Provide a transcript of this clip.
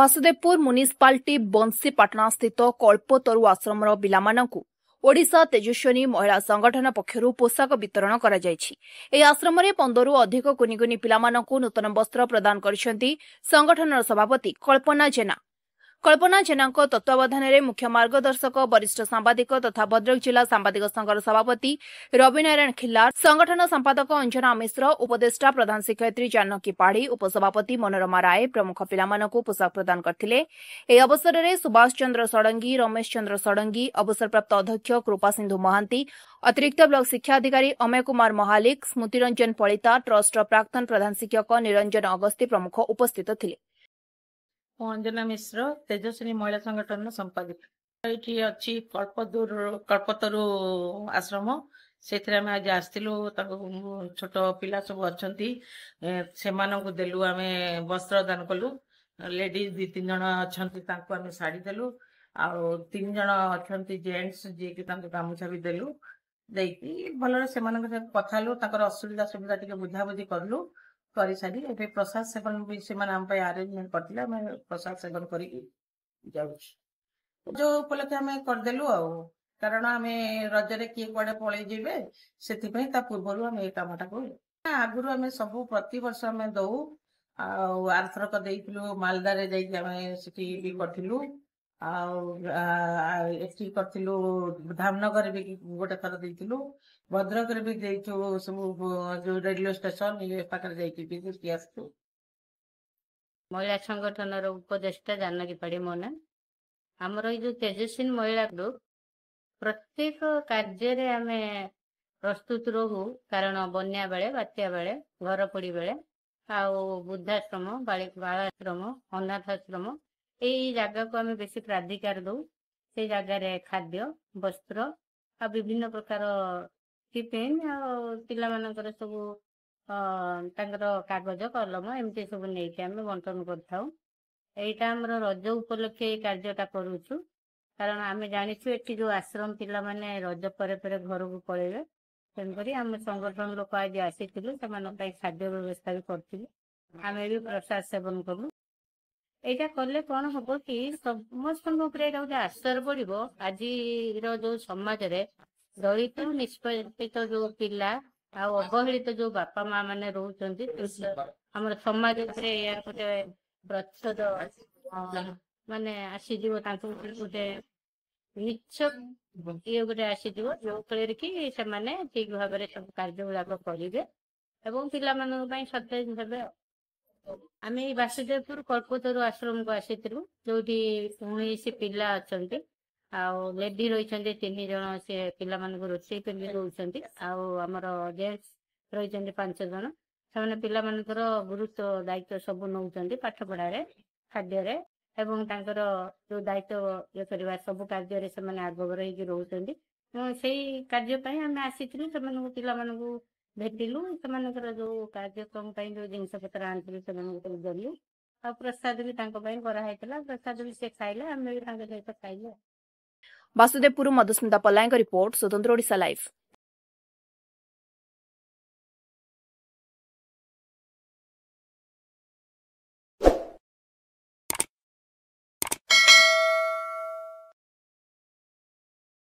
Basudevpur municipality ବଂଶୀପାଟଣା ସ୍ଥିତ କଳ୍ପତରୁ ଆଶ୍ରମର ପିଲାମାନଙ୍କୁ ଓଡ଼ିଶା ତେଜସ୍ୱିନୀ ମହିଳା ସଂଗଠନ ପକ୍ଷରୁ ପୋଷାକ ବିତରଣ କରାଯାଇଛି। ଏହି ଆଶ୍ରମରେ 15ରୁ ଅଧିକ କୁନି କୁନି ପିଲାମାନଙ୍କୁ ନୂତନ ବସ୍ତ୍ର ପ୍ରଦାନ କରିଛନ୍ତି ସଂଗଠନର ସଭାପତି କଳ୍ପନା ଜେନା। କଳ୍ପନା ଜେନାଙ୍କ ତତ୍ତ୍ୱାବଧାନରେ ମୁଖ୍ୟ ମାର୍ଗଦର୍ଶକ ବରିଷ୍ଠ ସାମ୍ବାଦିକ ତଥା ଭଦ୍ରକ ଜିଲ୍ଲା ସାମ୍ବାଦିକ ସଂଘର ସଭାପତି ରବିନାରାୟଣ ଖିଲ୍ଲାର, ସଂଗଠନ ସମ୍ପାଦକ ଅଞ୍ଜନା ମିଶ୍ର, ଉପଦେଷ୍ଟା ପ୍ରଧାନ ଶିକ୍ଷୟିତ୍ରୀ ଜାନକୀ ପାଢ଼ୀ, ଉପସଭାପତି ମନୋରମା ରାୟ ପ୍ରମୁଖ ପିଲାମାନଙ୍କୁ ପୋଷାକ ପ୍ରଦାନ କରିଥିଲେ। ଏହି ଅବସରରେ ସୁଭାଷ ଚନ୍ଦ୍ର ଷଡ଼ଙ୍ଗୀ, ରମେଶ ଚନ୍ଦ୍ର ଷଡ଼ଙ୍ଗୀ, ଅବସରପ୍ରାପ୍ତ ଅଧ୍ୟକ୍ଷ କୃପା ସିନ୍ଧୁ ମହାନ୍ତି, ଅତିରିକ୍ତ ବ୍ଲକ ଶିକ୍ଷା ଅଧିକାରୀ ଅମୟ କୁମାର ମହାଲିକ, ସ୍ମୃତିରଞ୍ଜନ ପଳିତା, ଟ୍ରଷ୍ଟର ପ୍ରାକ୍ତନ ପ୍ରଧାନ ଶିକ୍ଷକ ନିରଞ୍ଜନ ଅଗସ୍ତି ପ୍ରମୁଖ ଉପସ୍ଥିତ ଥିଲେ। अंजना मिश्र तेजस्विनी महिला संगठन संपादिका ये अच्छी कल्पतरु आश्रम से आज आसलु छोट पिला सब अच्छा से देलु आम वस्त्र दान कलु लेडीज 2-3 जन अच्छा आम शाढ़ी देलु आ 3 जन अच्छा जेंट्स जी की गामुछा भी देलु देकी भल से कथा असुविधा सुविधा टे बुझाबुझी कलु कर सारी ए प्रसाद सेवन भी से आरेंजमेंट करते प्रसाद सेवन कर जो उपलक्षे आम करदेलु कारण आम रजरे किए कड़े पलि जीवे से पूर्व आम ये कमटा को आगुरी आम सब प्रति वर्ष आम दौ आरथरक देलु मालदारे जाकि करूँ करूँ धामनगर भी गोटे थर देलु भद्रक भी देचु सब जो रेडियो स्टेशन ये पाखे जासु महिला संगठन उपदेष्टा जानकी पाढ़ी मो ना आमर जो तेजस्विनी महिला ग्रुप प्रत्येक कार्य आम प्रस्तुत रहू कारण बन्या बेले बात्या बेले घर पोड़ी बेले वृद्धाश्रम बालाश्रम अनाथाश्रम यही जगह को आम बेसी प्राधिकार दौ से जगार खाद्य वस्त्र आ विभिन्न प्रकार टिफिन पिला मानकर सब कागज कलम एमती सब नहीं आम बंटन कर रज उपलक्षे कार्यटा करुचु कारण आम जाचु ये जो आश्रम पिला माने रज पर घर को पलैबे तेणुक आम संगठन लोक आज आसी खाद्य व्यवस्था भी करूँ आम भी प्रसाद सेवन करूँ यहाँ कले कौन हम कि समस्त गोटे आश्चर्य पड़ो आज जो समाज रे दलित निष्पेषित जो पिला अवहेलित जो बापा माँ मैंने रोचंती आम समाज गोटे प्रतिशत माने आसीज गोटे निच ये गोटे आसीज जो फल कि से ठीक भाव में सब कार्य गुड़ाक करेंगे और पाई सतेज हे आम वासुदेवपुर कल्पतरु आश्रम को आसीलु जो 19 पिला अच्छा लेडी रही 3 जन से पिला रोषे रोचे आमर जेंट्स रही 5 जन से पिला गुरुत्व दायित्व सब नौ पाठ पढ़ारे खाद्य एवं जो दायित्व ये करवा सब कार्य से आगभर रोचे से कार्यपाई आम आसी पिला भेटिलु से जो कार्यक्रम जो जिनस पत्र आनी से देलु आ प्रसाद भी कराई प्रसाद भी से खाइले आम भी सहित खाइले। ବାସୁଦେବପୁର ମଧୁସ୍ମିତା ପଲ୍ଲାଙ୍କ ରିପୋର୍ଟ, ସ୍ୱତନ୍ତ୍ର ଓଡ଼ିଶା ଲାଇଭ୍।